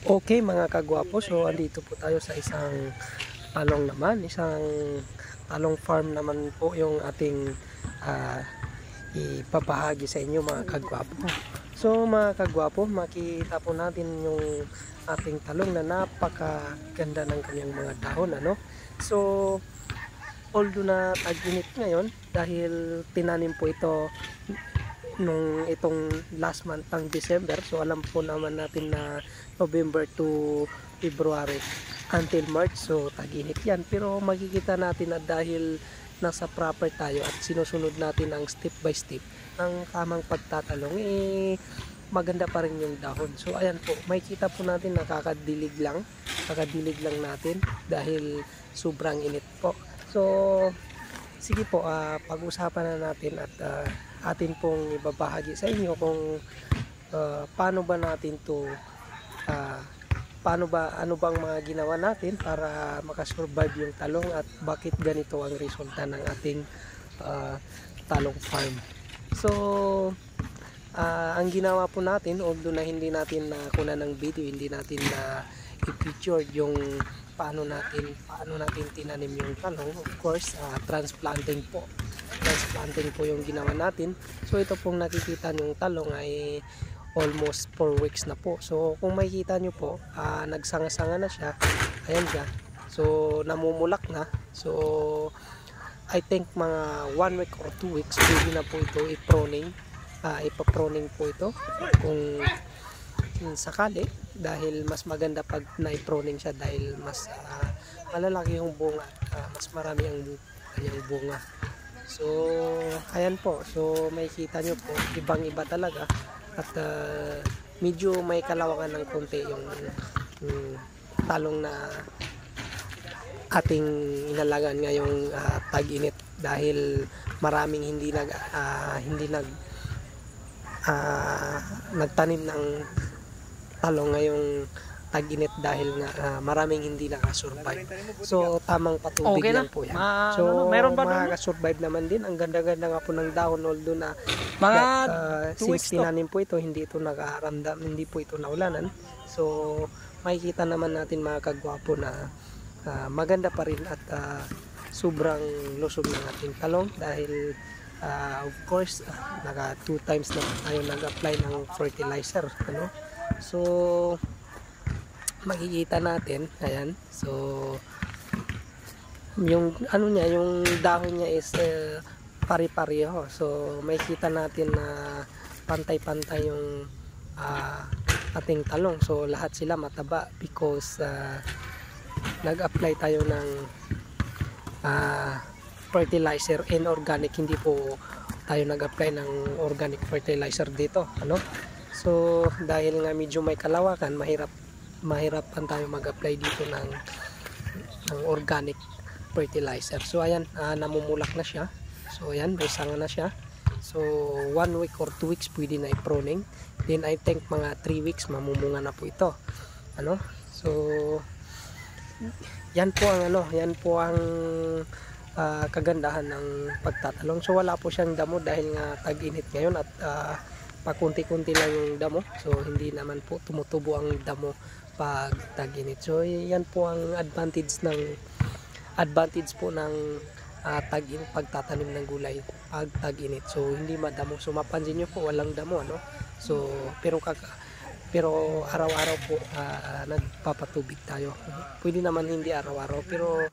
Okay mga kagwapo, so andito po tayo sa isang talong naman, isang talong farm naman po yung ating ipapahagi sa inyo mga kagwapo. So mga kagwapo, makita po natin yung ating talong na napakaganda ng kanyang mga dahon, ano? So although na tag-init ngayon dahil tinanim po ito nung itong last month ng December, so alam po naman natin na November to February until March, so tag-init yan. Pero makikita natin na dahil nasa proper tayo at sinusunod natin ang step by step ng tamang pagtatalong, maganda pa rin yung dahon. So ayan po, makikita po natin na kakadilig lang natin dahil sobrang init po. So sige po, pag-usapan na natin at atin pong ibabahagi sa inyo kung paano ba natin to ano bang mga ginawa natin para makasurvive yung talong at bakit ganito ang resulta ng ating talong farm. So ang ginawa po natin, although na hindi natin nakuha ng video, hindi natin na i-picture yung paano natin tinanim yung talong. Of course, transplanting po yung ginawa natin. So ito pong nakikita yung talong ay almost 4 weeks na po. So kung makikita nyo po, nagsanga-sanga na siya. Ayan siya. So namumulak na. So I think mga 1 week or 2 weeks pwede na po ito i-pruning. Ipa-pruning po ito kung sakali, dahil mas maganda pag na-pruning siya dahil mas malalaki yung bunga, mas marami ang kanyang bunga. So ayan po, so makikita nyo po, ibang iba talaga at medyo may kalawakan ng konti yung talong na ating inalagaan ngayong tag-init, dahil maraming hindi nagtanim ng talong ngayong tag-init dahil nga maraming hindi nakasurvive. So tamang patubig okay lang po yan. So meron ba makakasurvive naman din. Ang ganda-ganda nga po ng dahon, although na mga since tinanim po ito, hindi ito nakaramdam, hindi po ito naulanan. So makikita naman natin mga kagwapo na maganda pa rin at sobrang lusog ng ating talong dahil of course naka 2 times na tayo nag-apply ng fertilizer, ano? So makikita natin, ayan, so yung ano niya, yung dahon niya is pari-pareho. So makikita natin na pantay-pantay yung ating talong. So lahat sila mataba because nag-apply tayo ng fertilizer and organic. Hindi po tayo nag-apply ng organic fertilizer dito, ano? So dahil nga medyo may kalawakan, mahirapan tayo mag-apply dito ng organic fertilizer. So ayan, namumulak na siya. So ayan, may sanga na siya. So 1 week or 2 weeks pwede na i-pruning. Then I think mga 3 weeks mamumunga na po ito, ano? So yan po ang kagandahan ng pagtatalong. So wala po siyang damo dahil nga tag-init ngayon at pakunti-kunti lang yung damo. So hindi naman po tumutubo ang damo pag tag-init. So yan po ang advantage po ng pagtatanim ng gulay pag tag-init. So hindi madamo. So mapansin niyo po walang damo, ano? So pero araw-araw po nagpapatubig tayo. Pwede naman hindi araw-araw, pero